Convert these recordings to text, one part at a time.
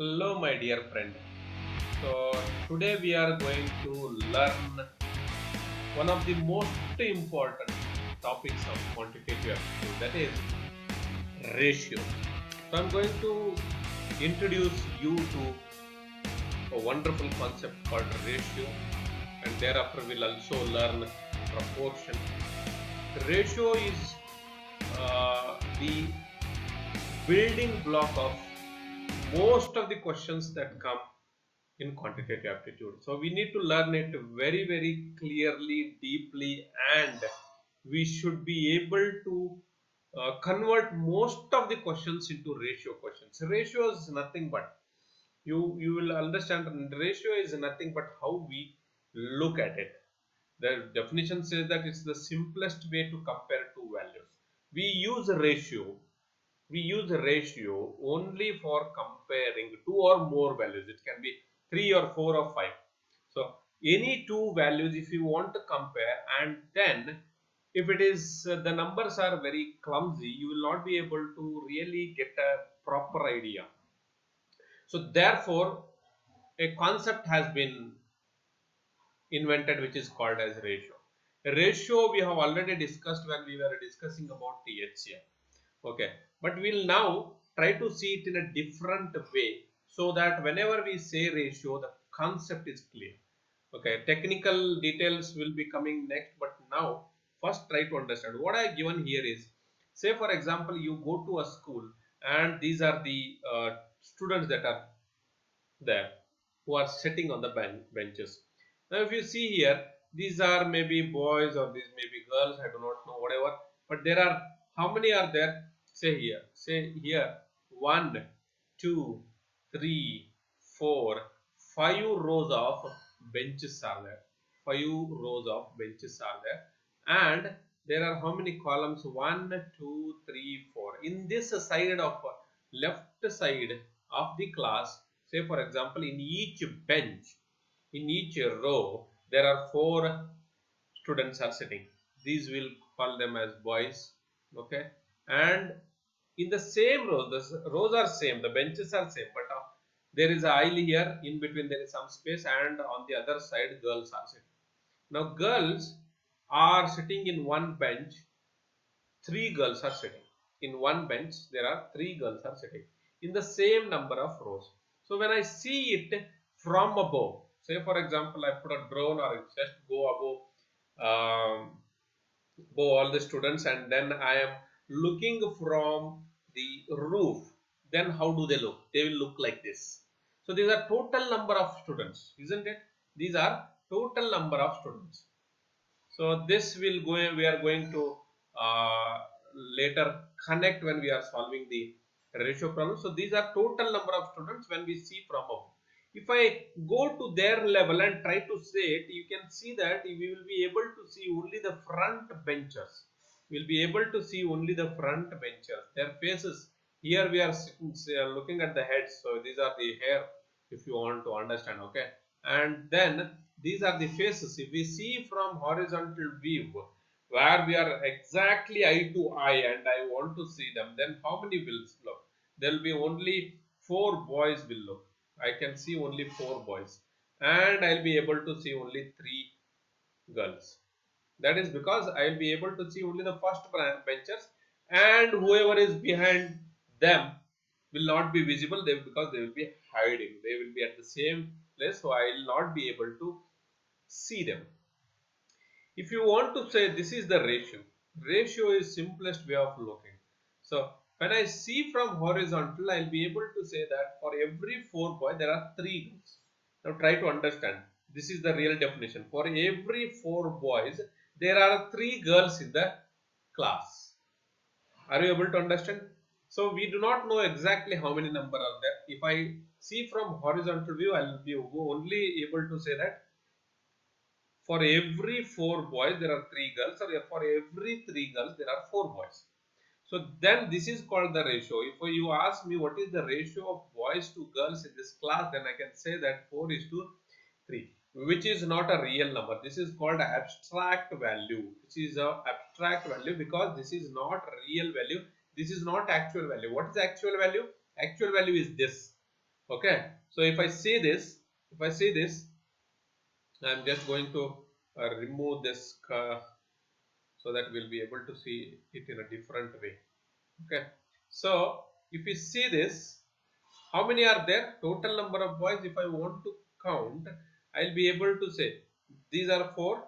Hello, my dear friend. So, today we are going to learn one of the most important topics of quantitative aptitude, that is ratio. So, I'm going to introduce you to a wonderful concept called ratio, and thereafter we'll also learn proportion. Ratio is the building block of most of the questions that come in quantitative aptitude. So we need to learn it very, very clearly, deeply, and we should be able to convert most of the questions into ratio questions. Ratio is nothing but you will understand. Ratio is nothing but how we look at it. The definition says that it's the simplest way to compare two values. We use a ratio we use a ratio only for comparing two or more values. It can be 3 or 4 or 5. So any two values if you want to compare, and then if it is the numbers are very clumsy, you will not be able to really get a proper idea. So therefore a concept has been invented which is called as ratio. A ratio we have already discussed when we were discussing about THCM. Okay, but we'll now try to see it in a different way so that whenever we say ratio, the concept is clear. Okay, technical details will be coming next, but now first try to understand what I given here is, say for example you go to a school and these are the students that are there who are sitting on the benches. Now if you see here, these are maybe boys or these may be girls, I do not know, whatever, but there are, how many are there? Say here 1 2 3 4 5 rows of benches are there. 5 rows of benches are there, and there are how many columns? 1 2 3 4. In this side of left side of the class, say for example in each bench, in each row there are 4 students are sitting. These will call them as boys. Okay, and in the same row, the rows are same, the benches are same, but there is a aisle here, in between there is some space, and on the other side girls are sitting. Now girls are sitting in one bench, 3 girls are sitting in one bench. There are 3 girls are sitting in the same number of rows. So when I see it from above, say for example I put a drone or just go above all the students, and then I am looking from the roof, then how do they look? They will look like this. So these are total number of students, isn't it? These are total number of students. So this will go, we are going to uh, later connect when we are solving the ratio problem. So these are total number of students when we see from above. If I go to their level and try to say it, you can see that we will be able to see only the front benchers. We will be able to see only the front benchers, their faces. Here we are sitting, looking at the heads. So these are the hair, if you want to understand. Okay, and then these are the faces. If we see from horizontal view where we are exactly eye to eye and I want to see them, then how many will look? There will be only 4 boys will look. I can see only 4 boys, and I'll be able to see only 3 girls. That is because I'll be able to see only the first benchers, and whoever is behind them will not be visible there because they will be hiding. They will be at the same place, so I will not be able to see them. If you want to say this is the ratio is simplest way of looking. So when I see from horizontal, I'll be able to say that for every 4 boys there are 3 girls. Now try to understand. This is the real definition. For every 4 boys, there are 3 girls in the class. Are you able to understand? So we do not know exactly how many number are there. If I see from horizontal view, I will be only able to say that for every 4 boys there are 3 girls, or for every 3 girls there are 4 boys. So then this is called the ratio. If you ask me what is the ratio of boys to girls in this class, then I can say that 4 is to 3, which is not a real number. This is called abstract value. This is a abstract value because this is not real value. This is not actual value. What is actual value? Actual value is this. Okay, so if I see this, I'm just going to remove this so that we'll be able to see it in a different way. Okay, so if you see this, how many are there? Total number of boys, if I want to count, I'll be able to say these are 4.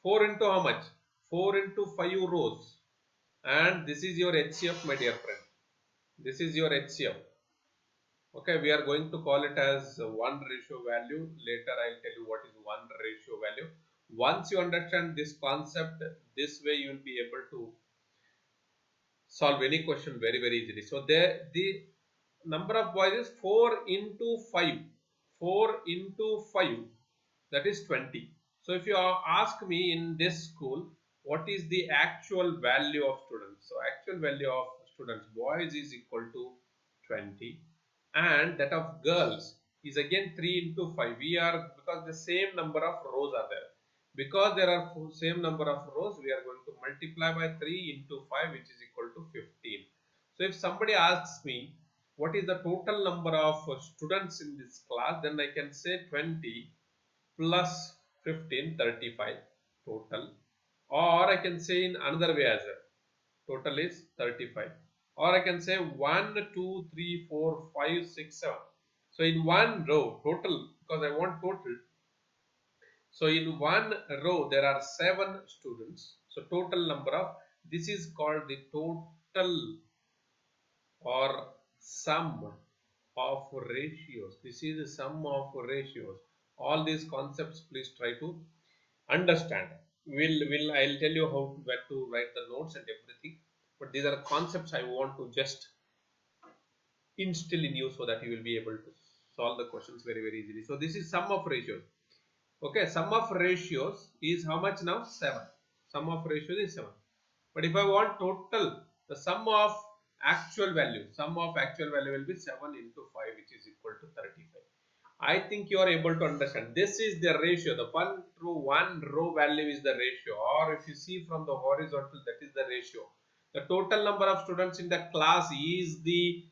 4 into how much? 4 into 5 rows. And this is your HCF, my dear friend. This is your HCF. Okay, we are going to call it as 1 ratio value. Later I'll tell you what is 1 ratio value. Once you understand this concept, this way you will be able to solve any question very easily. So there the number of boys is 4 into 5. 4 into 5, that is 20. So if you ask me in this school, what is the actual value of students? So actual value of students, boys is equal to 20, and that of girls is again 3 into 5. We are, because the same number of rows are there. Because there are same number of rows, we are going to multiply by 3 into 5, which is equal to 15. So if somebody asks me what is the total number of students in this class, then I can say 20 plus 15, 35 total. Or I can say in another way as well, total is 35. Or I can say 1, 2, 3, 4, 5, 6, 7. So in one row total, because I want total, so in one row there are 7 students. So total number of, this is called the total or sum of ratios. This is the sum of ratios. All these concepts please try to understand. I'll tell you how where to write the notes and everything. But these are concepts I want to just instill in you so that you will be able to solve the questions very easily. So this is sum of ratios. Okay, sum of ratios is how much now? 7. Sum of ratios is 7. But if I want total, the sum of actual value will be 7 into 5, which is equal to 35. I think you are able to understand. This is the ratio. The 1 to 1 row value is the ratio. Or if you see from the horizontal, that is the ratio. The total number of students in the class is the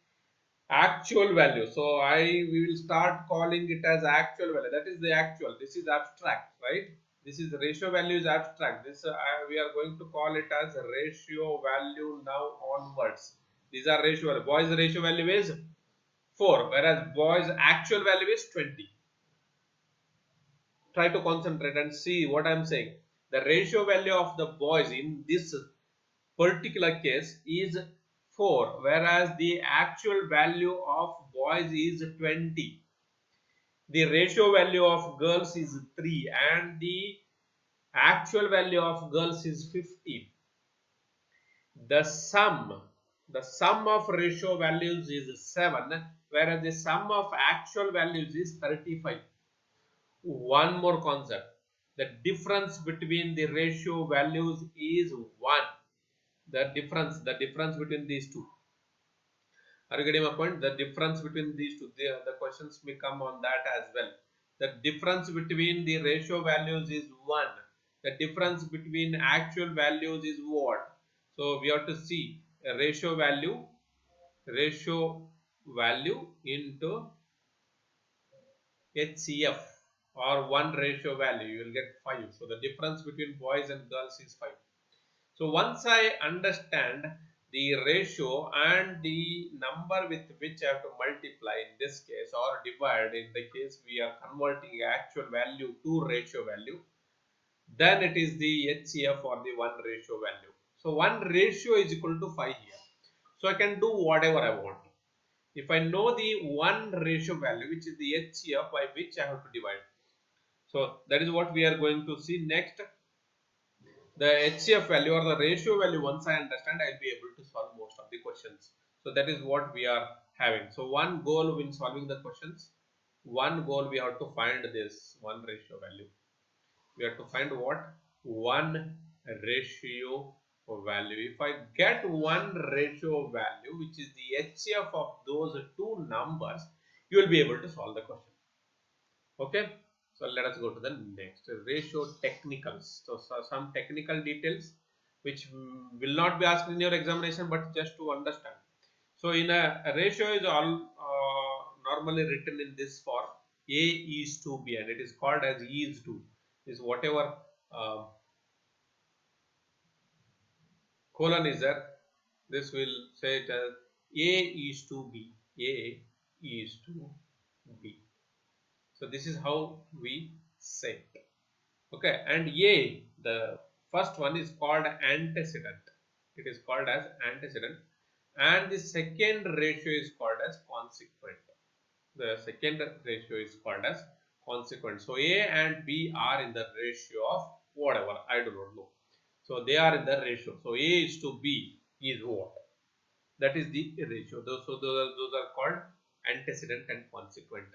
actual value. So we will start calling it as actual value. That is the actual. This is abstract, right? This is ratio value is abstract. This we are going to call it as ratio value now onwards. These are ratio value. Boys ratio value is 4, whereas boys actual value is 20. Try to concentrate and see what I am saying. The ratio value of the boys in this particular case is 4, whereas the actual value of boys is 20. The ratio value of girls is 3 and the actual value of girls is 15. The sum of ratio values is 7, whereas the sum of actual values is 35. One more concept. The difference between the ratio values is 1. The difference between these two. Are you getting my point? The difference between these two, the questions may come on that as well. The difference between the ratio values is 1. The difference between actual values is what? So we have to see a ratio value into HCF or 1 ratio value, you will get 5. So the difference between boys and girls is 5. So once I understand the ratio and the number with which I have to multiply in this case or divide in the case we are converting actual value to ratio value, then it is the HCF or the 1 ratio value. So 1 ratio is equal to 5 here. So I can do whatever I want. If I know the 1 ratio value, which is the HCF by which I have to divide. So that is what we are going to see next. The HCF value or the ratio value, once I understand, I'll be able to solve most of the questions. So that is what we are having. So one goal in solving the questions, one goal we have to find this 1 ratio value. We have to find what? 1 ratio value. If I get 1 ratio value, which is the HCF of those two numbers, you will be able to solve the question. Okay. So let us go to the next ratio technicals. So some technical details which will not be asked in your examination, but just to understand. So in a ratio is all normally written in this form, A is to B, and it is called as is to. Is whatever colon is there, this will say it as A is to B. A is to B. So this is how we say it. Okay, and A, the first one is called antecedent. It is called as antecedent, and the second ratio is called as consequent. The second ratio is called as consequent. So A and B are in the ratio of whatever, I do not know. So they are in the ratio. So A is to B is what? That is the ratio. Those are called antecedent and consequent.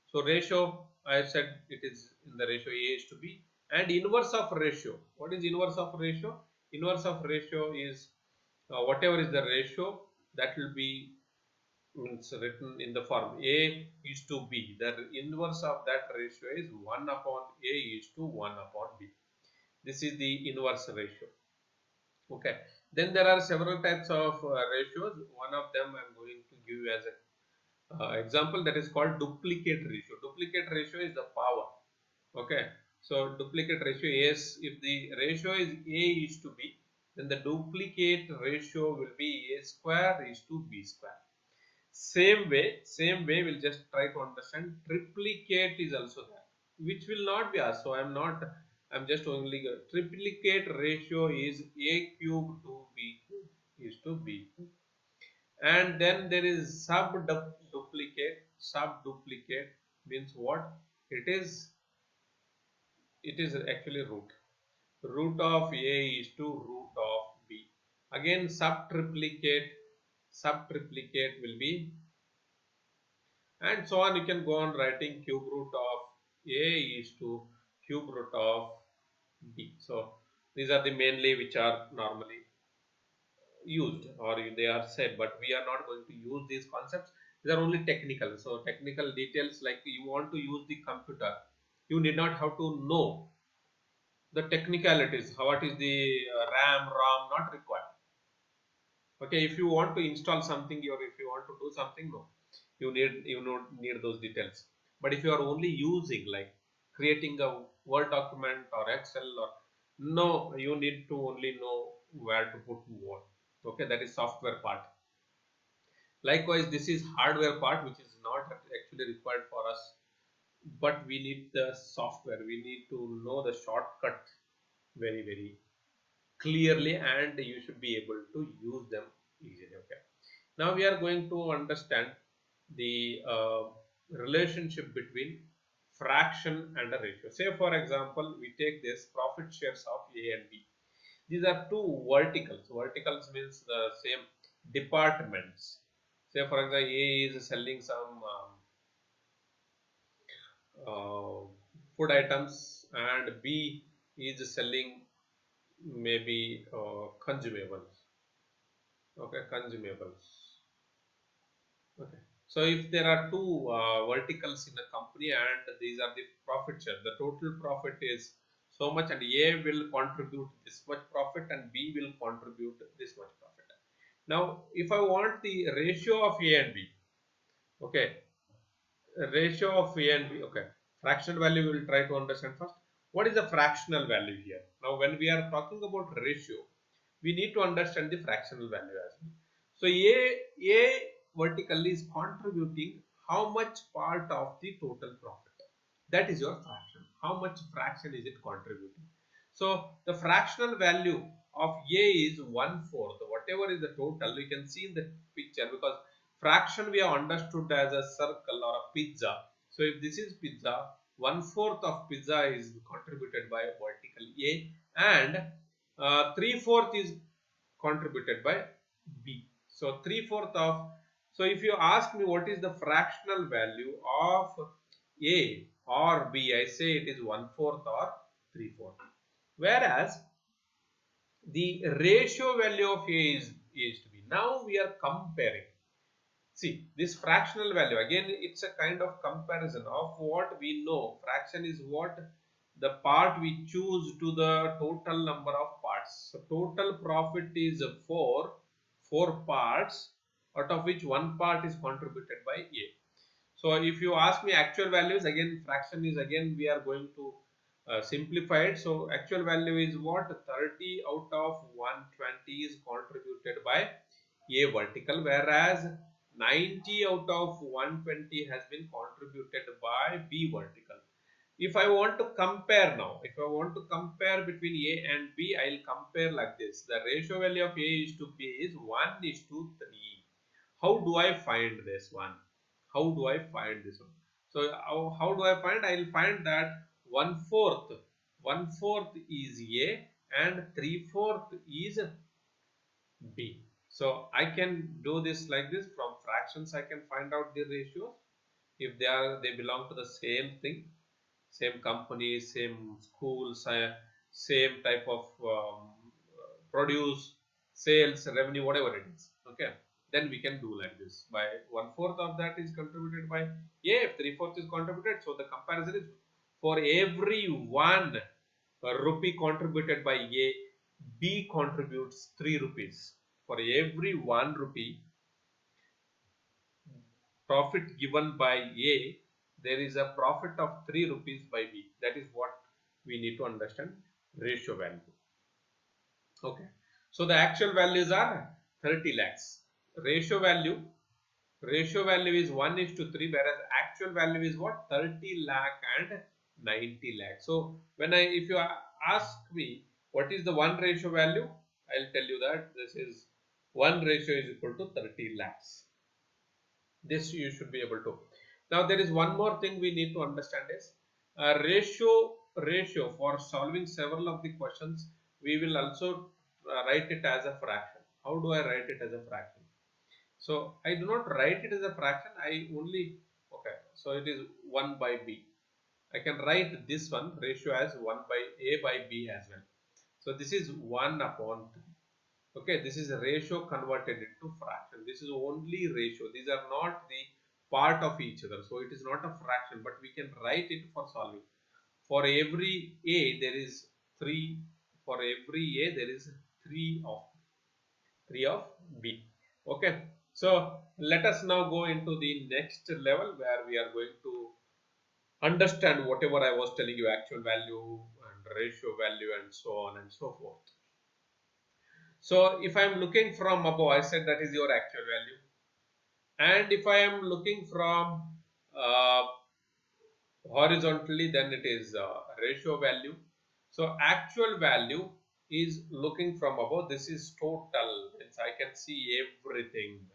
So ratio, I said it is in the ratio A is to B. And inverse of ratio. What is inverse of ratio? Inverse of ratio is whatever is the ratio, that will be means written in the form A is to B. The inverse of that ratio is 1 upon A is to 1 upon B. This is the inverse ratio. Okay. Then there are several types of ratios. One of them I am going to give you as an example, that is called duplicate ratio. Duplicate ratio is the power. Okay. So duplicate ratio is, if the ratio is A is to B, then the duplicate ratio will be A square is to B square. Same way we'll just try to understand triplicate is also there, which will not be asked. So I'm just only triplicate ratio is A cube to B cube is to B cube. And then there is sub-duplicate. Sub-duplicate means what? It is actually root of A is to root of B. Again sub-triplicate will be, and so on. You can go on writing cube root of A is to cube root of B. So these are the mainly which are normally used, or they are said, but we are not going to use these concepts. These are only technical. So technical details, like you want to use the computer, you need not have to know the technicalities. What is the RAM, ROM, not required. Okay, if you want to install something or if you want to do something, no, you don't need those details. But if you are only using, like creating a Word document or Excel, or no, you need to only know where to put what. Okay, that is software part. Likewise, this is hardware part, which is not actually required for us, but we need the software. We need to know the shortcut very clearly, and you should be able to use them easily. Okay, now we are going to understand the relationship between fraction and a ratio. Say for example, we take this profit shares of A and B. These are two verticals. Verticals means the same departments. Say for example, A is selling some food items, and B is selling maybe consumables. Okay, consumables. Okay. So if there are two verticals in a company and these are the profit share, the total profit is so much, and A will contribute this much profit and B will contribute this much profit. Now, if I want the ratio of A and B, okay, ratio of A and B, okay, fractional value we will try to understand first. What is the fractional value here? Now, when we are talking about ratio, we need to understand the fractional value as well. So A vertically is contributing how much part of the total profit. That is your fraction. How much fraction is it contributing? So the fractional value of A is 1/4. Whatever is the total, you can see in the picture, because fraction we have understood as a circle or a pizza. So if this is pizza, 1/4 of pizza is contributed by vertical A, and 3/4 is contributed by B. So 3/4 of, so if you ask me what is the fractional value of A or B, I say it is 1/4 or 3/4. Whereas the ratio value of A is to B. Now we are comparing. See, this fractional value, again it's a kind of comparison of what we know. Fraction is what? The part we choose to the total number of parts. So total profit is four parts, out of which one part is contributed by A. So if you ask me actual values, again fraction is, again we are going to simplify it. So actual value is what? 30 out of 120 is contributed by A vertical, whereas 90 out of 120 has been contributed by B vertical. If I want to compare now, if I want to compare between A and B, I'll compare like this. The ratio value of A is to B is 1 is to 3. How do I find this one? How do I find this one? So how do I find? I'll find that one fourth is A and 3/4 is B. So I can do this like this. From fractions I can find out the ratios if they belong to the same thing, same company, same schools, same type of produce, sales, revenue, whatever it is. Okay, then we can do like this. By 1/4 of that is contributed by A, if 3/4 is contributed. So the comparison is for every 1 rupee contributed by A, B contributes 3 rupees. For every 1 rupee profit given by A, there is a profit of 3 rupees by B. That is what we need to understand ratio value. Okay. So the actual values are 30 lakhs. Ratio value is 1 is to 3, whereas actual value is what? 30 lakh and 90 lakh. So when if you ask me what is the one ratio value, I'll tell you that this is 1 ratio is equal to 30 lakhs. This you should be able to. Now there is one more thing we need to understand is ratio for solving several of the questions. We will also write it as a fraction. How do I write it as a fraction? So I do not write it as a fraction. I only, okay, so it is 1 by B. I can write this one ratio as 1 by A by B as well. So this is 1 upon 3. Okay, this is a ratio converted into fraction. This is only ratio. These are not the part of each other. So it is not a fraction, but we can write it for solving. For every A, there is 3. For every A, there is 3 of B. Okay. So let us now go into the next level where we are going to understand whatever I was telling you, actual value and ratio value and so on and so forth. So if I am looking from above, I said that is your actual value. And if I am looking from uh, horizontally, then it is ratio value. So actual value is looking from above. This is total. Means I can see everything.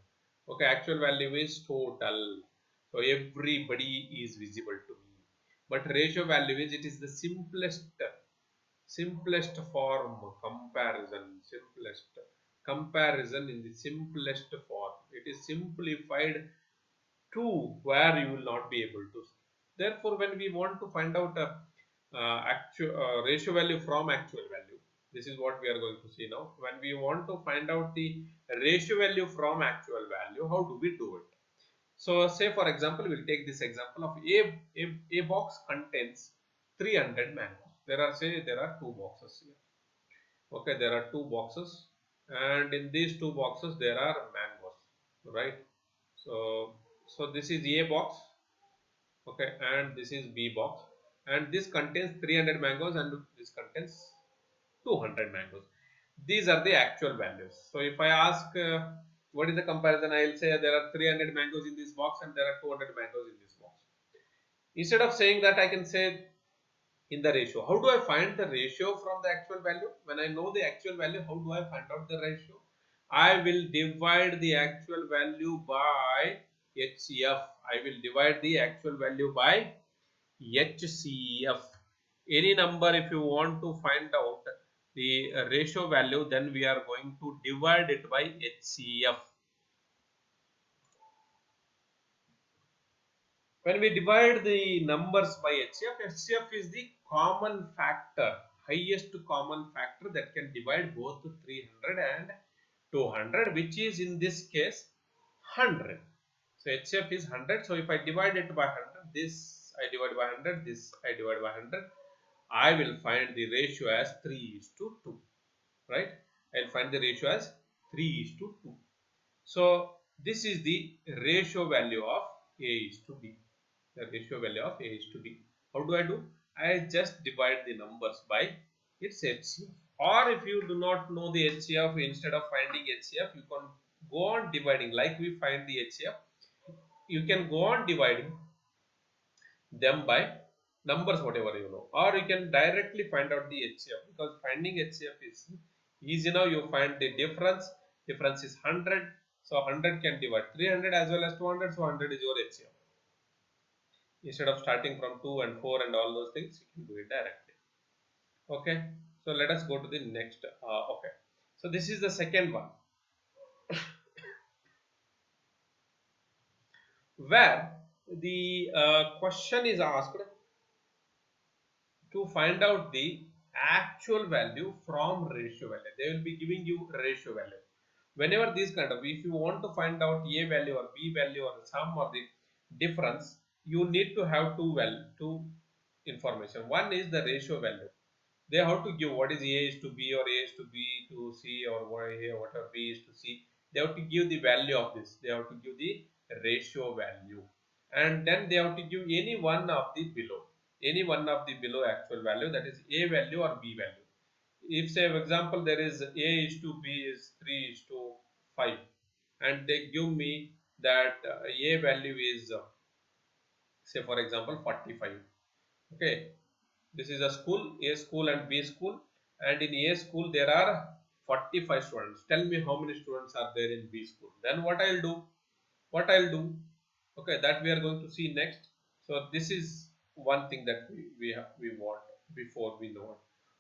Okay, actual value is total. So everybody is visible to me. But ratio value is, it is the simplest form comparison in the simplest form. It is simplified to where you will not be able to see. Therefore when we want to find out a actual ratio value from actual value, this is what we are going to see now. When we want to find out the ratio value from actual value, how do we do it? So say for example, we'll take this example of a box contains 300 mangoes. There are two boxes here. Okay, there are two boxes, and in these two boxes there are mangoes, right? So this is A box, okay, and this is B box, and this contains 300 mangoes and this contains 200 mangoes. These are the actual values. So if I ask what is the comparison, I will say there are 300 mangoes in this box and there are 200 mangoes in this box. Instead of saying that, I can say in the ratio. How do I find the ratio from the actual value? When I know the actual value, how do I find out the ratio? I will divide the actual value by HCF. I will divide the actual value by HCF. Any number, if you want to find out the ratio value, then we are going to divide it by HCF. When we divide the numbers by HCF is the common factor, highest common factor that can divide both 300 and 200, which is in this case 100. So HCF is 100. So if I divide it by 100, this I divide by 100, this I divide by 100, I will find the ratio as 3:2, right? I'll find the ratio as 3:2. So this is the ratio value of A is to B. The ratio value of A is to B. How do I do? I just divide the numbers by its HCF. Or if you do not know the HCF, instead of finding HCF, you can go on dividing. Like we find the HCF, you can go on dividing them by numbers, whatever you know, or you can directly find out the HCF, because finding HCF is easy. Now you find the difference is 100, so 100 can divide 300 as well as 200, so 100 is your HCF. Instead of starting from 2 and 4 and all those things, you can do it directly. Okay, so let us go to the next. Okay, so this is the second one, where the question is asked to find out the actual value from ratio value. They will be giving you ratio value. Whenever these kind of, if you want to find out A value or B value or the sum or the difference, you need to have two information. One is the ratio value. They have to give what is A is to B or A is to B to C or whatever B is to C. They have to give the value of this. They have to give the ratio value, and then they have to give any one of the below actual value, that is A value or B value. If, say for example, there is A is to B is 3 is to 5, and they give me that A value is say for example 45. Okay, this is a school, A school and B school, and in A school there are 45 students. Tell me how many students are there in B school. Then what I'll do? Okay, that we are going to see next. So this is one thing that we want. Before we know it,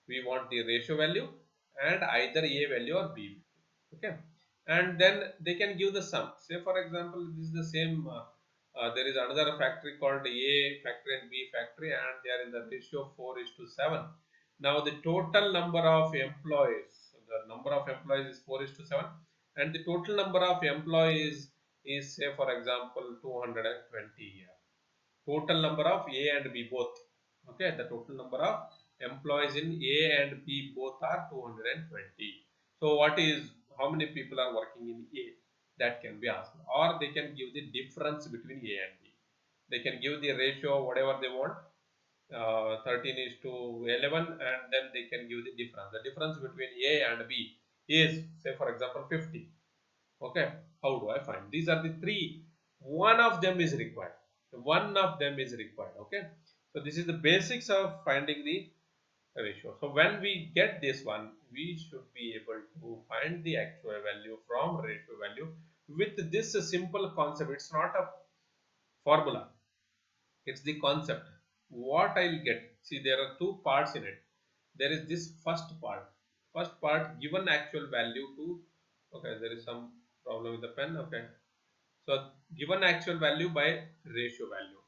we want the ratio value and either A value or B. Okay, and then they can give the sum. Say for example, this is the same. There is another factory called A factory and B factory, and they are in the ratio 4:7. Now the total number of employees, the number of employees is 4:7, and the total number of employees is, say for example, 220 here. Total number of A and B both. Okay, the total number of employees in A and B both are 220. So what is, how many people are working in A? That can be asked. Or they can give the difference between A and B. They can give the ratio whatever they want, 13 is to 11, and then they can give the difference. The difference between A and B is, say for example, 50. Okay, how do I find? These are the three. One of them is required. Okay, so this is the basics of finding the ratio. So when we get this one, we should be able to find the actual value from ratio value with this simple concept. It's not a formula, it's the concept. What I'll get, see, there are two parts in it. There is this first part, given actual value to, okay, there is some problem with the pen. Okay, so given actual value by ratio value.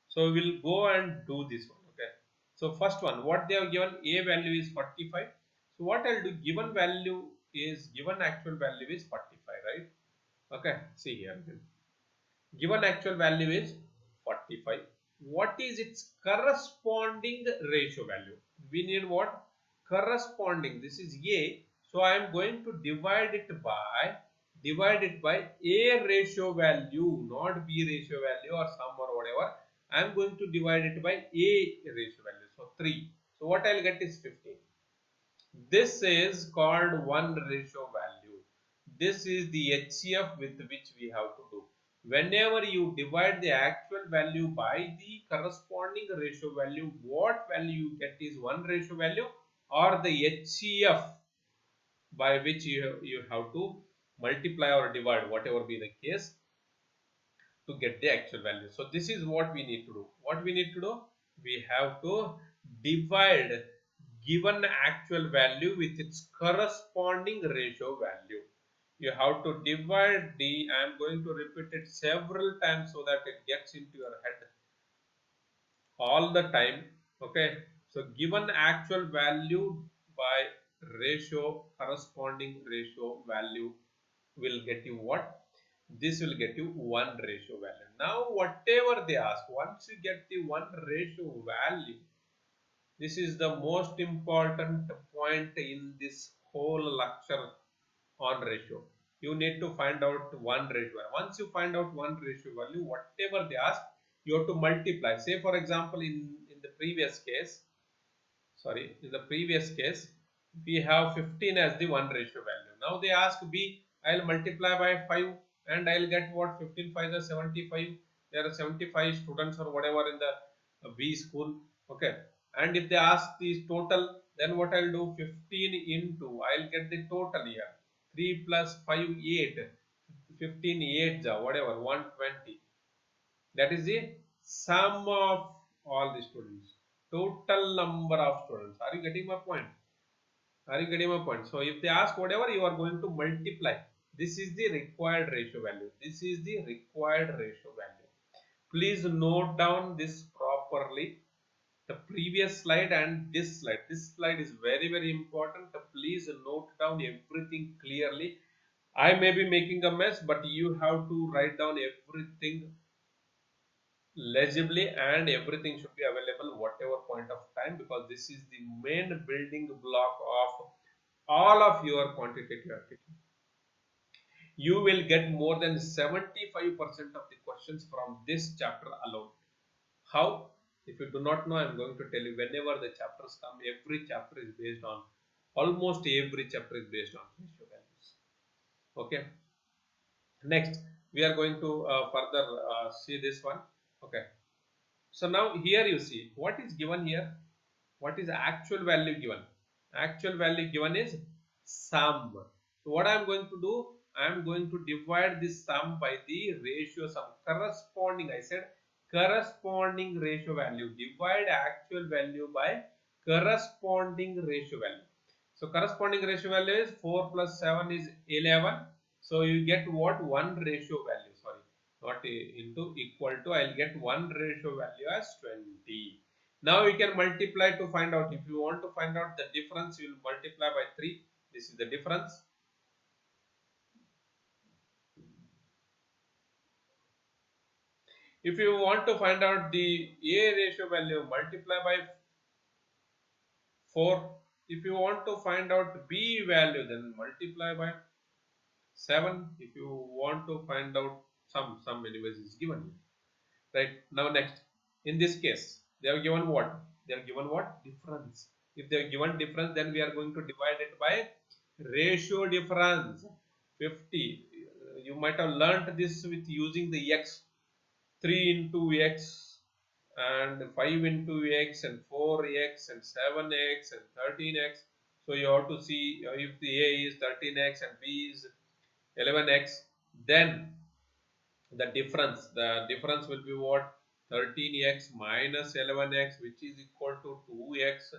So we'll go and do this one. Okay, so first one, what they have given, A value is 45. So what I'll do, given actual value is 45, right? Okay, see here, given actual value is 45. What is its corresponding ratio value? We need what? Corresponding. This is A. So I am going to divide it by A ratio value, not B ratio value or sum or whatever. I am going to divide it by A ratio value. So 3. So what I'll get is 15. This is called 1 ratio value. This is the HCF with which we have to do. Whenever you divide the actual value by the corresponding ratio value, what value you get is 1 ratio value or the HCF by which you have to multiply or divide, whatever be the case, to get the actual value. So this is what we need to do. What we need to do? We have to divide given actual value with its corresponding ratio value. You have to divide the, I am going to repeat it several times so that it gets into your head all the time. Okay, so given actual value by ratio, corresponding ratio value will get you what? This will get you 1 ratio value. Now whatever they ask, once you get the 1 ratio value, this is the most important point in this whole lecture on ratio. you need to find out one ratio. Once you find out one ratio value, whatever they ask, you have to multiply. Say for example, in the previous case, in the previous case, we have 15 as the one ratio value. Now they ask B, I'll multiply by 5 and I'll get what? 15 5 is 75. There are 75 students or whatever in the B school. Okay. And if they ask the total, then what I'll do? 15 into, I'll get the total here. 3 plus 5, 8. 15, 8, whatever, 120. That is the sum of all the students. Total number of students. Are you getting my point? Are you getting my point? So if they ask whatever, you are going to multiply. This is the required ratio value. This is the required ratio value. Please note down this properly. The previous slide and this slide. This slide is very, very important. Please note down everything clearly. I may be making a mess, but you have to write down everything legibly, and everything should be available whatever point of time, because this is the main building block of all of your quantitative aptitude. You will get more than 75% of the questions from this chapter alone. How? If you do not know, I am going to tell you. Whenever the chapters come, every chapter is based on, almost every chapter is based on ratio values. Okay. Next, we are going to further see this one. Okay. So now here you see what is given here. What is actual value given? Actual value given is sum. So what I am going to do? I am going to divide this sum by the ratio sum corresponding. I said corresponding ratio value. Divide actual value by corresponding ratio value. So corresponding ratio value is 4 plus 7 is 11. So you get what? 1 ratio value. Sorry, not into equal to. I'll get 1 ratio value as 20. Now you can multiply to find out. If you want to find out the difference, you will multiply by 3. This is the difference. If you want to find out the A ratio value, multiply by 4. If you want to find out B value, then multiply by 7. If you want to find out some anyways is given. Right, now next, in this case they are given what? They are given what? Difference. If they are given difference, then we are going to divide it by ratio difference. 50. You might have learnt this with using the x. 3 into x and 5 into x and 4x and 7x and 13x. So you have to see if the A is 13x and B is 11x, then the difference will be what? 13x minus 11x, which is equal to 2x.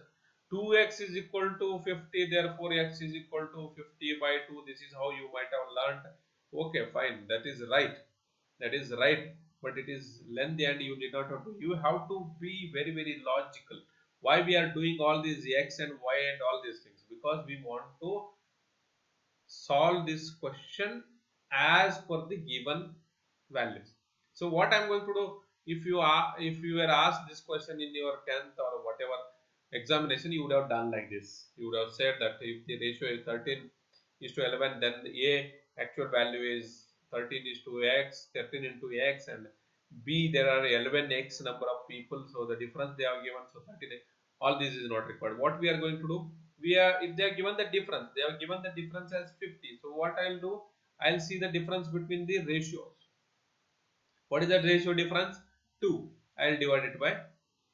2x is equal to 50, therefore x is equal to 50 by 2. This is how you might have learnt. Okay, fine, that is right. That is right, but it is lengthy and you did not have to. You have to be very, very logical. Why we are doing all these x and y and all these things? Because we want to solve this question as per the given values. So what I'm going to do, if you were asked this question in your 10th or whatever examination, you would have done like this. You would have said that if the ratio is 13 is to 11, then the A actual value is 13 is to x, 13 into x, and B there are 11x number of people, so the difference they are given, so 13x. All this is not required. What we are going to do, if they are given the difference, they are given the difference as 50. So what I'll do, I'll see the difference between the ratios. What is that ratio difference? 2. I'll divide it by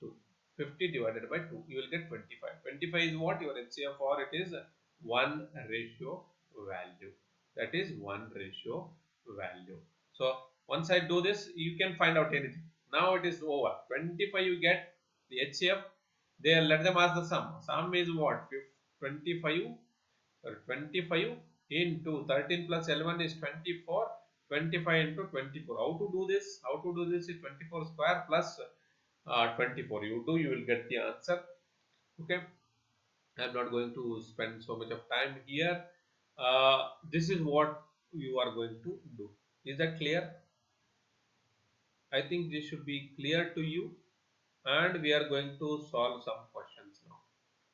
2. 50 divided by 2. You will get 25. 25 is what? Your HCF, or it is 1 ratio value. That is 1 ratio value. So once I do this, you can find out anything. Now it is over. 25 you get the HCF. They let them ask the sum. Sum is what? 25 into 13 plus 11 is 24. 25 into 24. How to do this? How to do this is 24 square plus 24. You will get the answer. Okay. I am not going to spend so much of time here. This is what you are going to do. Is that clear? I think this should be clear to you. And we are going to solve some questions now.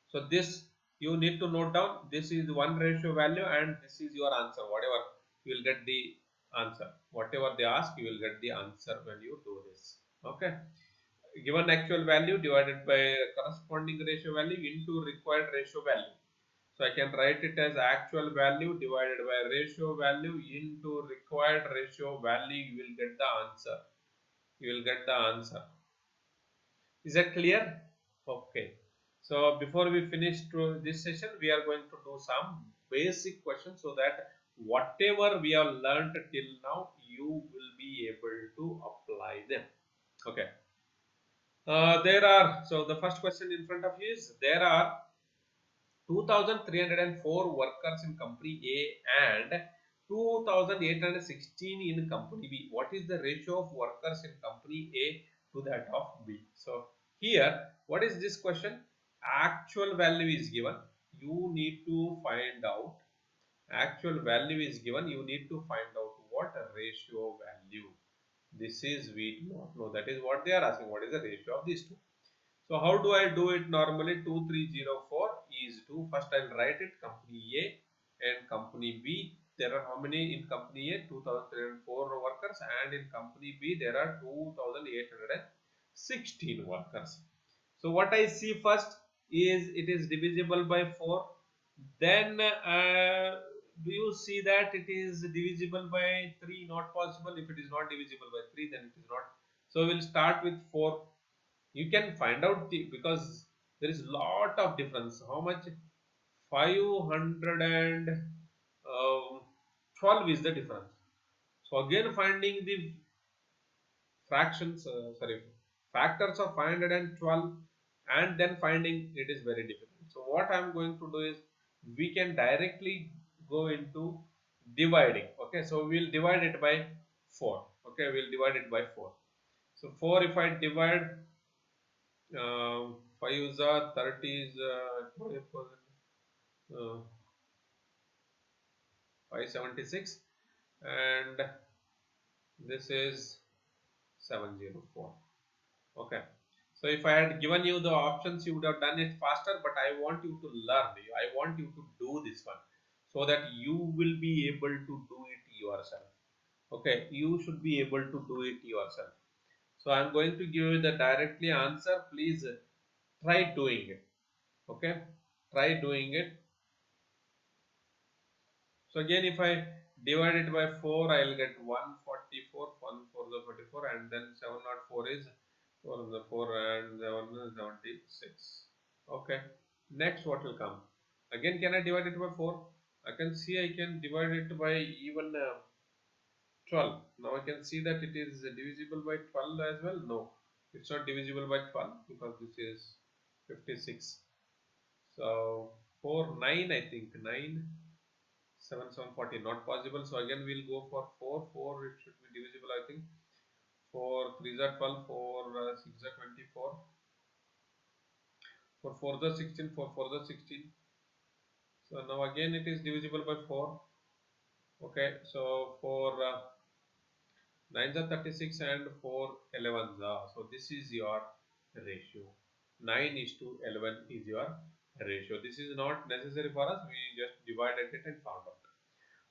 So this you need to note down. This is 1 ratio value and this is your answer. Whatever you will get the answer. Whatever they ask, you will get the answer when you do this. Okay. Given actual value divided by corresponding ratio value into required ratio value. So I can write it as actual value divided by ratio value into required ratio value. You will get the answer. You will get the answer. Is that clear? Okay. So before we finish this session, we are going to do some basic questions so that whatever we have learned till now, you will be able to apply them. Okay. So the first question in front of you is there are 2,304 workers in company A and 2,816 in company B. What is the ratio of workers in company A to that of B? So here, what is this question? Actual value is given. You need to find out. Actual value is given. You need to find out what ratio value. This is we do not know. That is what they are asking. What is the ratio of these two? So how do I do it normally? 2304 is to first I'll write it company A and company B. There are how many in company A? 2,304 workers, and in company B there are 2,816 workers. So what I see first is it is divisible by 4. Then do you see that it is divisible by 3? Not possible. If it is not divisible by 3, then it is not. So we'll start with 4. You can find out because there is lot of difference. How much? 512 is the difference. So again finding the fractions, factors of 512 and then finding it is very difficult. So what I am going to do is we can directly go into dividing. Okay, so we'll divide it by 4. Okay, we'll divide it by 4. So 4, if I divide 5 is 30 is 576 and this is 704. Okay, so if I had given you the options, you would have done it faster, but I want you to learn. I want you to do this one so that you will be able to do it yourself. Okay, you should be able to do it yourself. So I'm going to give you the directly answer. Please try doing it. Okay, try doing it. So again, if I divide it by 4, I will get 144, 1 4 the 44, and then 704 is 4 the 4 and 7 is 76. Okay, next what will come? Again, can I divide it by 4? I can see I can divide it by even 12. Now I can see that it is divisible by 12 as well. No, it's not divisible by 12 because this is 56. So 4, 9, I think 9. 7 not possible. So again we'll go for 4 it should be divisible. I think 4 3s are 12, 4 6 are 24, 4 4 the 16, 4 4 the 16. So now again it is divisible by 4. Okay, so 4 9s are 36 and 4 11s are. So this is your ratio. 9 is to 11 is your ratio. This is not necessary for us. We just divided it and found out.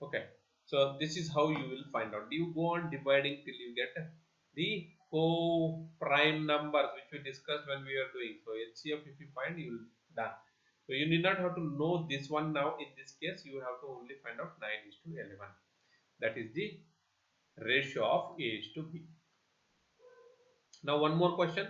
Okay, so this is how you will find out. You go on dividing till you get the co-prime numbers which we discussed when we were doing. So HCF, if you find, you will done. So you need not have to know this one now. In this case, you have to only find out 9 is to 11. That is the ratio of A is to B. Now one more question.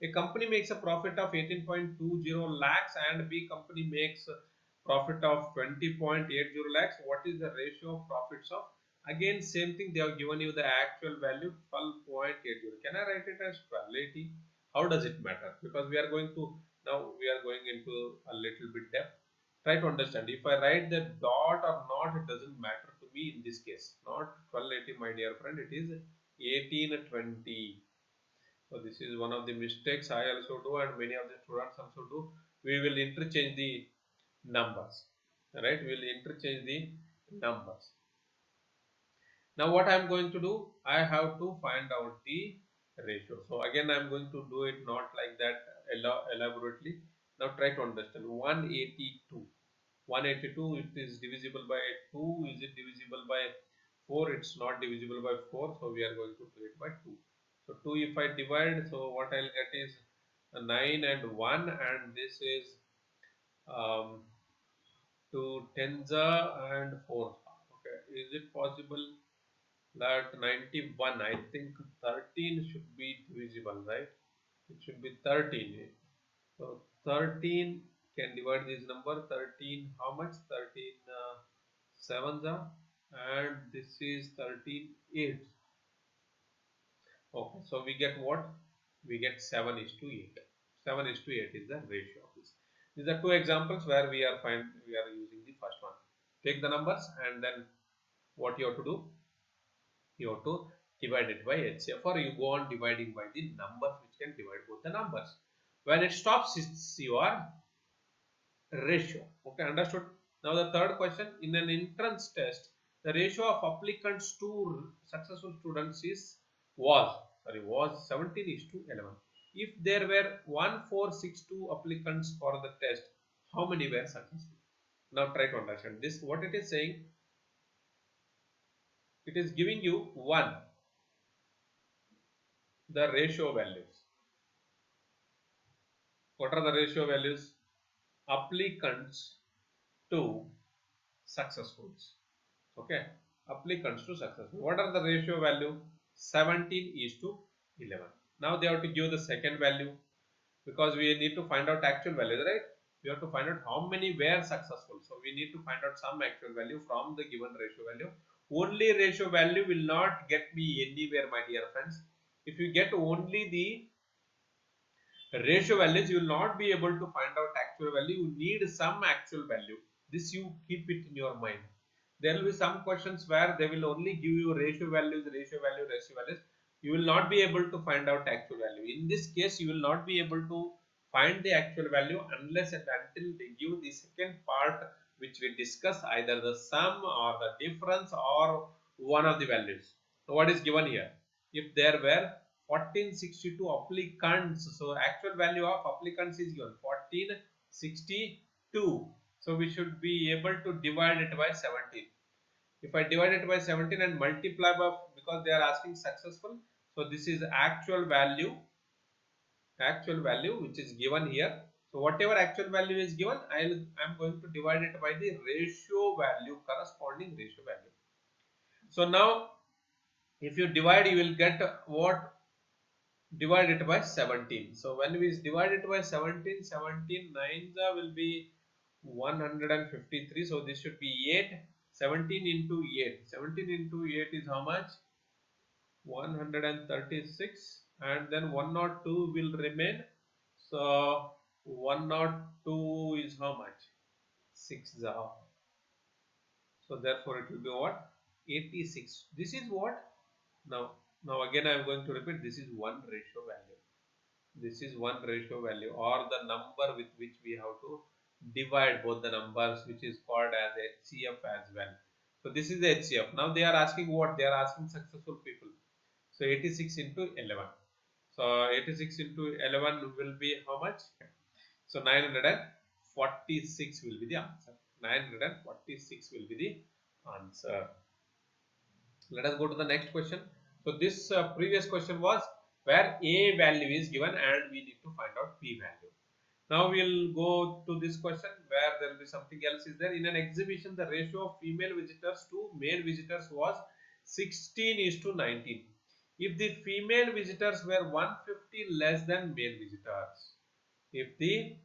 A company makes a profit of 18.20 lakhs and B company makes a profit of 20.80 lakhs. What is the ratio of profits of? Again, same thing. They have given you the actual value 12.80. Can I write it as 1280? How does it matter? Because we are going to now we are going into a little bit depth. Try to understand. If I write the dot or not, it doesn't matter to me in this case. Not 1280, my dear friend. It is 1820. So this is one of the mistakes I also do and many of the students also do. We will interchange the numbers, right? We will interchange the numbers. Now what I am going to do, I have to find out the ratio. So again I am going to do it not like that elaborately. Now try to understand 182. 182, it is divisible by 2. Is it divisible by 4? It's not divisible by 4, so we are going to do it by 2. So 2 if I divide, so what I'll get is 9 and 1, and this is 2 tens and 4. Okay, is it possible that 91? I think 13 should be divisible, right? It should be 13. So 13 can divide this number. 13, how much? 13 sevens are, and this is 13 eights. Okay, so we get what? We get 7 is to 8. 7 is to 8 is the ratio of this. These are two examples where we are using the first one. Take the numbers and then what you have to do? You have to divide it by HCF, or you go on dividing by the numbers which can divide both the numbers. When it stops, it's your ratio. Okay, understood? Now the third question, in an entrance test, the ratio of applicants to successful students was 17 is to 11. If there were 1462 applicants for the test, how many were successful? Now try to understand this. What it is saying, it is giving you the ratio values. What are the ratio values? Applicants to successfuls. Okay, applicants to successful. What are the ratio value? 17 is to 11. Now they have to give the second value, because we need to find out actual value, right? We have to find out how many were successful. So we need to find out some actual value from the given ratio value. Only ratio value will not get me anywhere, my dear friends. If you get only the ratio values, you will not be able to find out actual value. You need some actual value. This you keep it in your mind. There will be some questions where they will only give you ratio values. You will not be able to find out actual value. In this case, you will not be able to find the actual value unless and until they give the second part, which we discuss, either the sum or the difference or one of the values. So what is given here? If there were 1462 applicants, so actual value of applicants is given 1462. So we should be able to divide it by 17. If I divide it by 17 and multiply by, because they are asking successful, so this is actual value which is given here. So whatever actual value is given, I'm going to divide it by the ratio value, corresponding ratio value. So now if you divide, you will get what? Divide it by 17. So when we divide it by 17, 17 nines will be 153. So this should be 8. 17 into 8. 17 into 8 is how much? 136. And then 102 will remain. So 102 is how much? 6. So therefore it will be what? 86. This is what? Now again I am going to repeat, this is one ratio value. This is one ratio value, or the number with which we have to divide both the numbers, which is called as HCF as well. So this is the HCF. Now they are asking what? They are asking successful people. So 86 into 11. So 86 into 11 will be how much? So 946 will be the answer. 946 will be the answer. Let us go to the next question. So this previous question was where A value is given and we need to find out P value. Now we'll go to this question where there will be something else is there. In an exhibition, the ratio of female visitors to male visitors was 16 is to 19. If the female visitors were 150 less than male visitors. If the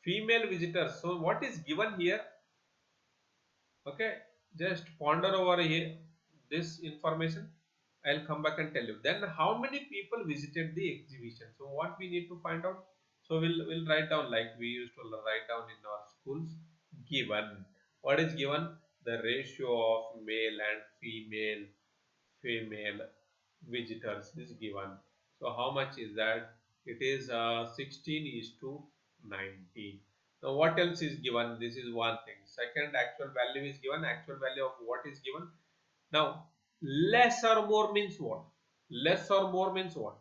female visitors, so what is given here? Okay, just ponder over here this information. I'll come back and tell you. Then how many people visited the exhibition? So what we need to find out? So we'll write down like we used to write down in our schools. Given. What is given? The ratio of male and female visitors is given. So how much is that? It is 16 is to 19. Now what else is given? This is one thing. Second, actual value is given. Actual value of what is given? Now less or more means what? Less or more means what?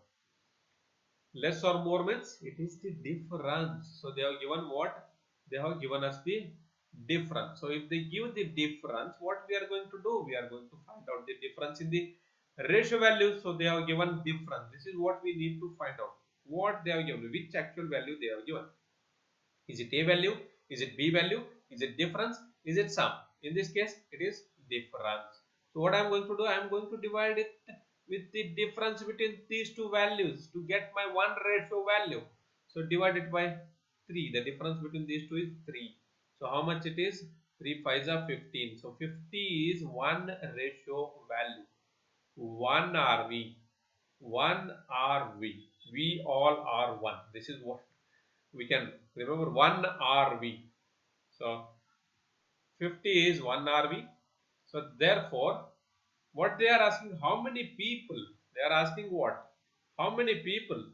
Less or more means it is the difference. So they have given what? They have given us the difference. So if they give the difference, what we are going to do? We are going to find out the difference in the ratio values. So they have given difference. This is what we need to find out. What they have given, which actual value they have given. Is it A value? Is it B value? Is it difference? Is it sum? In this case, it is difference. So what I am going to do? I am going to divide it with the difference between these two values to get my one ratio value. So divide it by 3. The difference between these two is 3. So how much it is? 3 5s are 15. So 50 is one ratio value. 1 RV. 1 RV. We all are 1. This is what we can remember, 1 RV. So 50 is 1 RV. So therefore, what they are asking, how many people? They are asking what? How many people?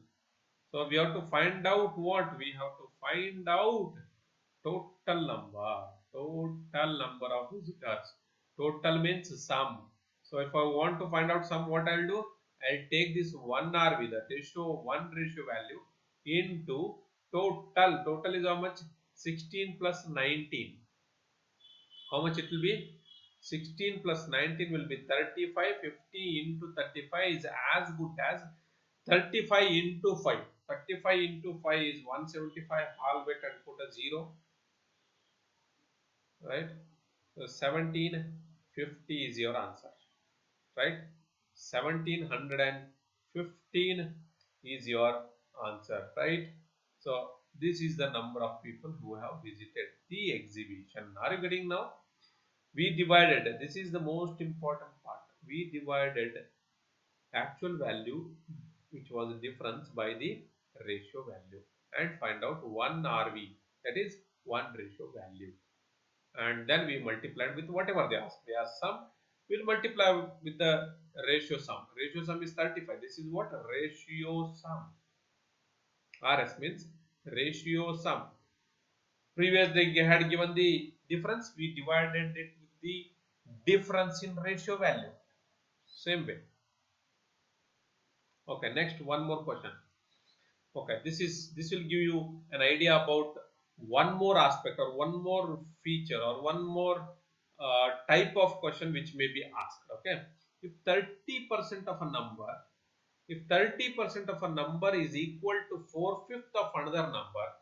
So we have to find out what? We have to find out total number. Total number of visitors. Total means sum. So if I want to find out sum, what I'll do? I'll take this 1 RV, the ratio 1 ratio value, into total. Total is how much? 16 plus 19. How much it will be? 16 plus 19 will be 35. 50 into 35 is as good as 35 into 5. 35 into 5 is 175. Half it and put a 0. Right? So 1750 is your answer. Right? 1715 is your answer. Right? So this is the number of people who have visited the exhibition. Are you getting now? We divided, this is the most important part, we divided actual value, which was the difference, by the ratio value and find out 1 RV, that is 1 ratio value, and then we multiplied with whatever they asked. They asked sum, we'll multiply with the ratio sum. Ratio sum is 35. This is what? Ratio sum. RS means ratio sum. Previous they had given the difference, we divided it with the difference in ratio value. Same way. Okay, next one more question. Okay, this will give you an idea about one more aspect or one more feature or one more type of question which may be asked. Okay, if 30% of a number, if 30% of a number is equal to 4/5 of another number,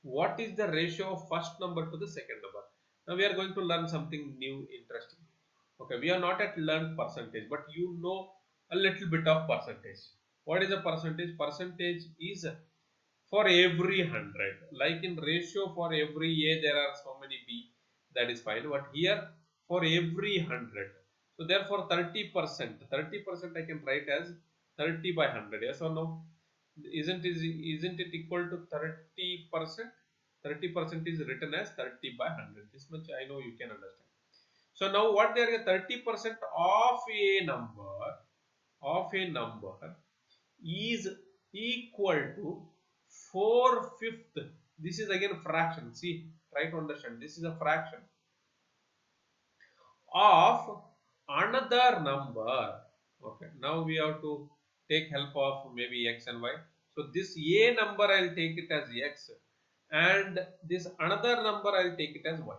what is the ratio of first number to the second number? Now we are going to learn something new, interesting. Okay, we are not at learned percentage, but you know a little bit of percentage. What is a percentage? Percentage is for every 100. Like in ratio, for every A there are so many B, that is fine. But here for every 100. So therefore 30%, 30% I can write as 30 by 100. Yes or no? Isn't it equal to 30%? 30% is written as 30 by 100. This much I know you can understand. So now what there is, 30% of a number is equal to 4/5. This is again fraction. See, try to understand. This is a fraction of another number. Okay, now we have to take help of maybe x and y. So this a number I'll take it as x, and this another number I'll take it as y.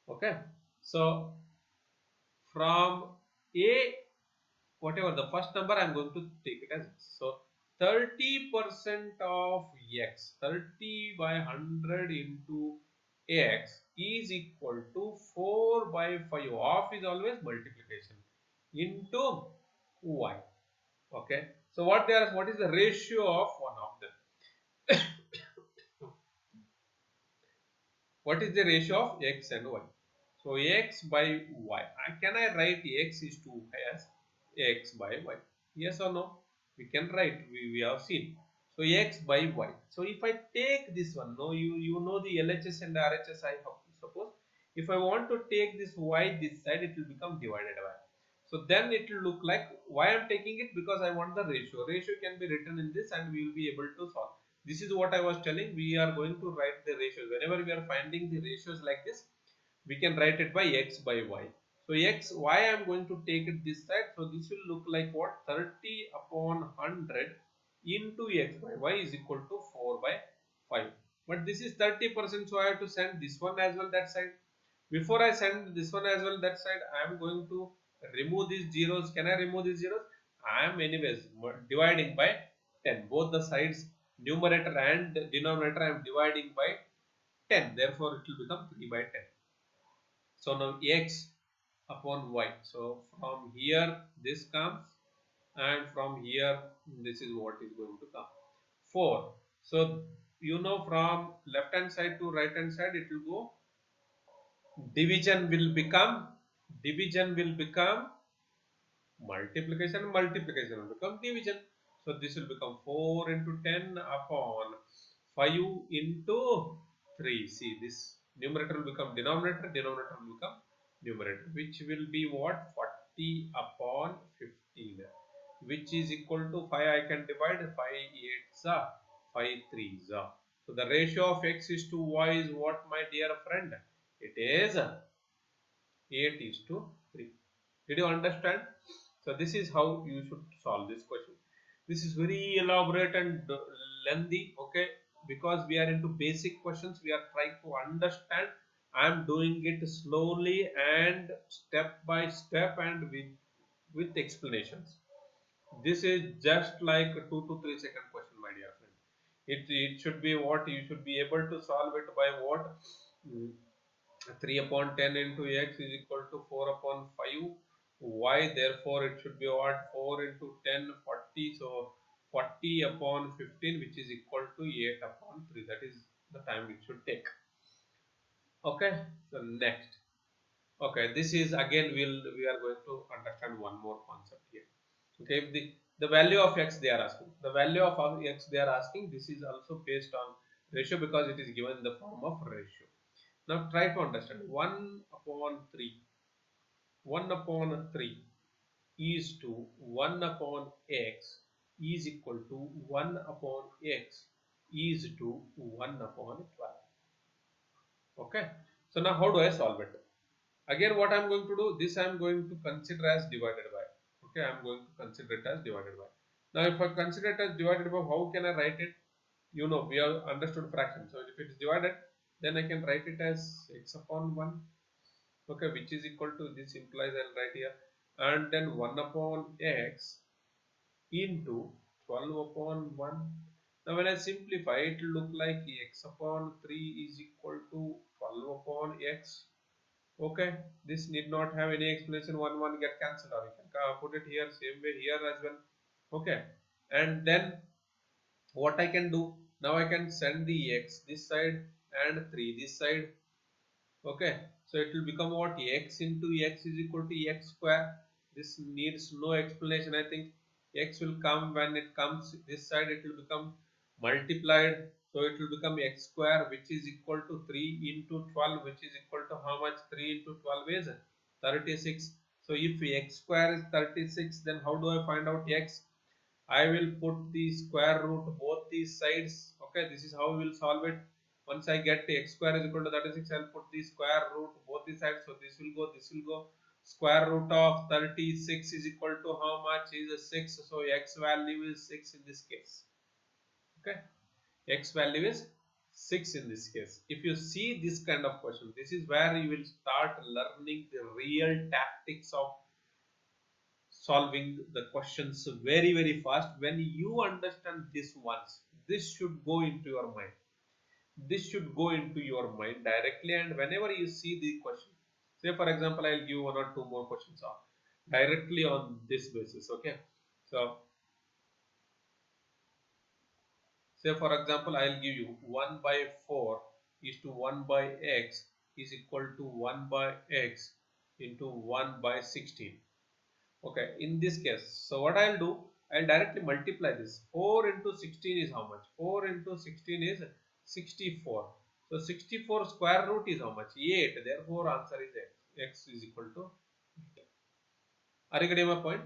Okay, so from a, whatever the first number, I'm going to take it as x. So 30% of x, 30 by 100 into x is equal to 4 by 5. Half is always multiplication into y. Okay, so what is the ratio of one of them? What is the ratio of x and y? So x by y. Can I write x is 2 as x by y? Yes or no? We can write. We have seen. So x by y. So if I take this one, no, you know the LHS and RHS. I suppose if I want to take this y this side, it will become divided by. So then it will look like, why I am taking it? Because I want the ratio. Ratio can be written in this, and we will be able to solve. This is what I was telling. We are going to write the ratios. Whenever we are finding the ratios like this, we can write it by x by y. So x, y I am going to take it this side. So this will look like what? 30 upon 100 into x by y is equal to 4 by 5. but this is 30%, so I have to send this one as well that side. Before I send this one as well that side, I am going to remove these zeros. Can I remove these zeros? I am anyways dividing by 10. Both the sides, numerator and denominator, I am dividing by 10. Therefore, it will become 3 by 10. So now x upon y. So from here this comes, and from here this is what is going to come. 4. So you know, from left hand side to right hand side, it will go, division will become multiplication, multiplication will become division. So this will become 4 into 10 upon 5 into 3. See, this numerator will become denominator, denominator will become numerator, which will be what? 40 upon 15, which is equal to 5. I can divide 5 8s are 5 3s are. So the ratio of x is to y is what, my dear friend? It is 8 is to 3. Did you understand? So this is how you should solve this question. This is very elaborate and lengthy, okay, because we are into basic questions. We are trying to understand. I am doing it slowly and step by step and with explanations. This is just like a 2 to 3 second question, my dear friend. It should be what you should be able to solve it by what? 3 upon 10 into x is equal to 4 upon 5 y. Therefore it should be what? 4 into 10 40. So 40 upon 15, which is equal to 8 upon 3. That is the time it should take. Okay, so next. Okay, this is again, we are going to understand one more concept here. Okay, if the value of x they are asking, the value of x they are asking, this is also based on ratio because it is given in the form of ratio. Now try to understand. 1 upon 3, 1 upon 3 is to 1 upon x is equal to 1 upon x is to 1 upon 12. Okay, so now how do I solve it? Again, what I'm going to do, this I'm going to consider as divided by. Okay, I'm going to consider it as divided by. Now if I consider it as divided by, how can I write it? You know, we have understood fraction. So if it is divided, then I can write it as x upon 1. Okay, which is equal to, this implies I'll write here, and then 1 upon x into 12 upon 1. Now when I simplify, it will look like x upon 3 is equal to 12 upon x. Okay, this need not have any explanation. 1 get cancelled, or you can put it here same way here as well. Okay, and then what I can do now, I can send the x this side and 3 this side. Okay, so it will become what? X into x is equal to x square. This needs no explanation. I think x will come, when it comes this side, it will become multiplied. So it will become x square, which is equal to 3 into 12, which is equal to how much? 3 into 12 is 36. So if x square is 36, then how do I find out x? I will put the square root both these sides. Okay, this is how we will solve it. Once I get x square is equal to 36, I'll put the square root both the sides. So this will go, this will go. Square root of 36 is equal to how much? Is 6. So x value is 6 in this case. Okay, x value is 6 in this case. If you see this kind of question, this is where you will start learning the real tactics of solving the questions very fast. When you understand this once, this should go into your mind, this should go into your mind directly. And whenever you see the question, say for example, I'll give 1 or 2 more questions on directly on this basis. Okay, so say for example, I'll give you 1 by 4 is to 1 by x is equal to 1 by x into 1 by 16. Okay, in this case, so what I'll do, I'll directly multiply this. 4 into 16 is how much? 4 into 16 is 64. So 64 square root is how much? 8. Therefore answer is x. X is equal to 8. Are you getting my point?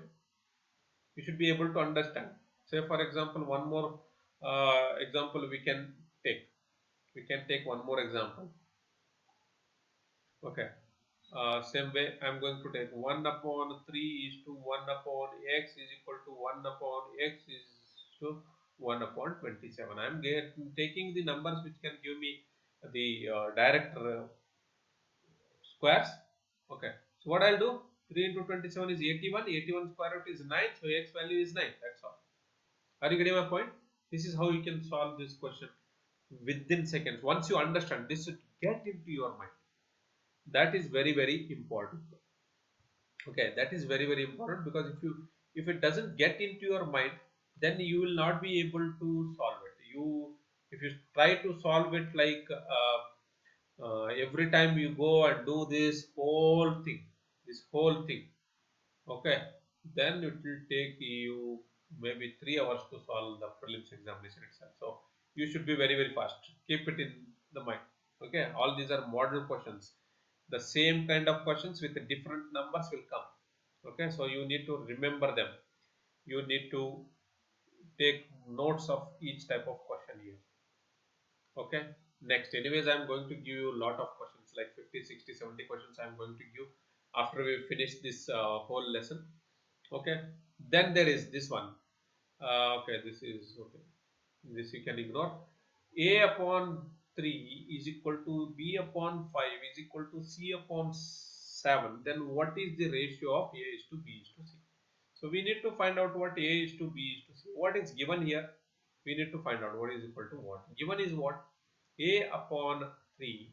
You should be able to understand. Say for example, one more example we can take. We can take one more example. Okay. Same way, I'm going to take 1 upon 3 is to 1 upon x is equal to 1 upon x is to 81 upon 27. I am taking the numbers which can give me the direct squares. Okay, so what I'll do, 3 into 27 is 81, 81 square root is 9, so x value is 9, that's all. Are you getting my point? This is how you can solve this question within seconds. Once you understand, this should get into your mind. That is very, very important. Okay, that is very, very important, because if it doesn't get into your mind, then you will not be able to solve it. If you try to solve it like every time you go and do this whole thing, okay, then it will take you maybe 3 hours to solve the prelims examination itself. So you should be very, very fast. Keep it in the mind. Okay, all these are model questions. The same kind of questions with different numbers will come. Okay, so you need to remember them. You need to take notes of each type of question here. Okay, next, anyways, I'm going to give you a lot of questions, like 50, 60, 70 questions I'm going to give after we finish this whole lesson. Okay, then there is this one. Okay, this is okay, this you can ignore. A upon 3 is equal to B upon 5 is equal to C upon 7. Then what is the ratio of A is to B is to C? So we need to find out what A is to B is to C. What is given here? We need to find out what is equal to what. Given is what? A upon 3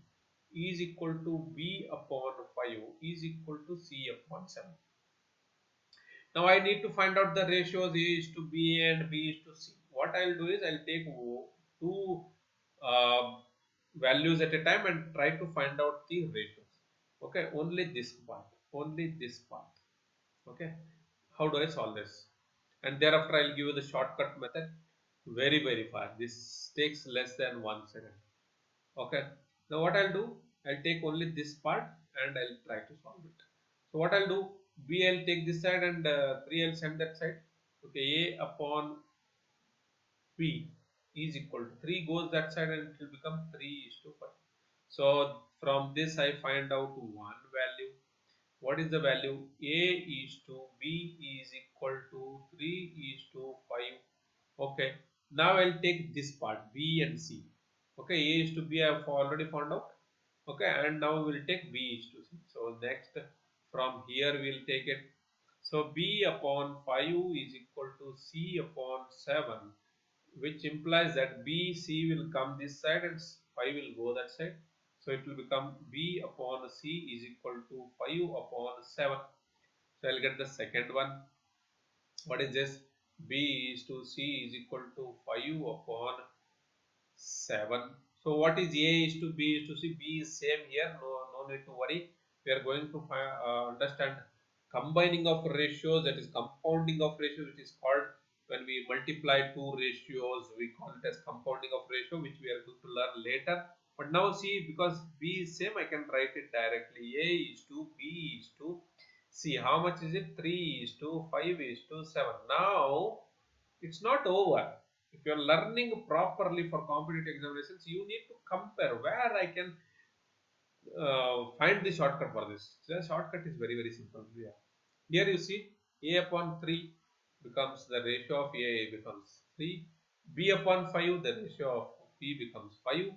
is equal to B upon 5 is equal to C upon 7. Now I need to find out the ratios A is to B and B is to C. What I'll do is I'll take two values at a time and try to find out the ratios. Okay, only this part. Okay, how do I solve this? And thereafter I'll give you the shortcut method very, very fast. This takes less than 1 second. Okay, now what I'll do, I'll take only this part and I'll try to solve it. So what I'll do, B I'll take this side and 3 I'll send that side. Okay, A upon P is equal to 3 goes that side and it will become 3 is to 5. So from this I find out one value. What is the value? A is to B is equal to 3 is to 5. Okay, now I'll take this part B and C. Okay, A is to B I have already found out. Okay, and now we'll take B is to C. So next, from here we'll take it. So B upon 5 is equal to C upon 7, which implies that B, C will come this side and 5 will go that side. So it will become B upon C is equal to 5 upon 7. So I'll get the second one. What is this? B is to C is equal to 5 upon 7. So what is A is to B is to C? B is same here. No need to worry. We are going to understand combining of ratios, that is compounding of ratios, which is called, when we multiply two ratios, we call it as compounding of ratio, which we are going to learn later. But now see, because B is same, I can write it directly. A is to B is to C. How much is it? 3 is to 5 is to 7. Now it's not over. If you are learning properly for competitive examinations, you need to compare where I can find the shortcut for this. The shortcut is very, very simple. Yeah. Here you see A upon 3 becomes the ratio of A becomes 3. B upon 5, the ratio of B becomes 5.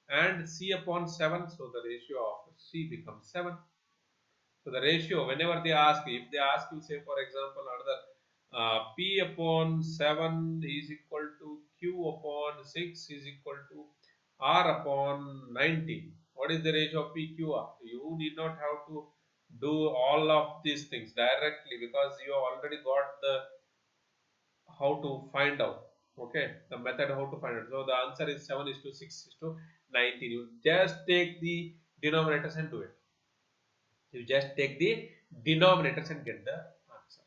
And C upon 7, so the ratio of C becomes 7. So the ratio, whenever they ask, if they ask you, say for example, another P upon 7 is equal to Q upon 6 is equal to R upon 19. What is the ratio of PQR? You need not have to do all of these things directly, because you already got the how to find out. Okay, the method how to find out. So the answer is 7 is to 6 is to 19. You just take the denominators and do it. You just take the denominators and get the answer.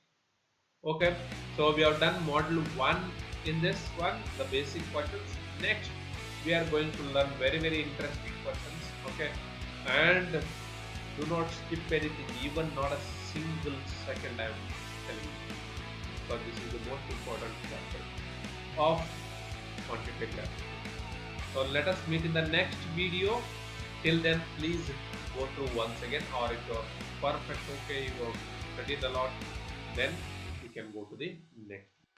Okay, so we have done module 1 in this one, the basic questions. Next, we are going to learn very, very interesting questions. Okay, and do not skip anything, even not a single second. I am telling you, because this is the most important chapter of quantitative aptitude. So let us meet in the next video. Till then, please go through once again, or if you are perfect, okay, you have studied a lot, then you can go to the next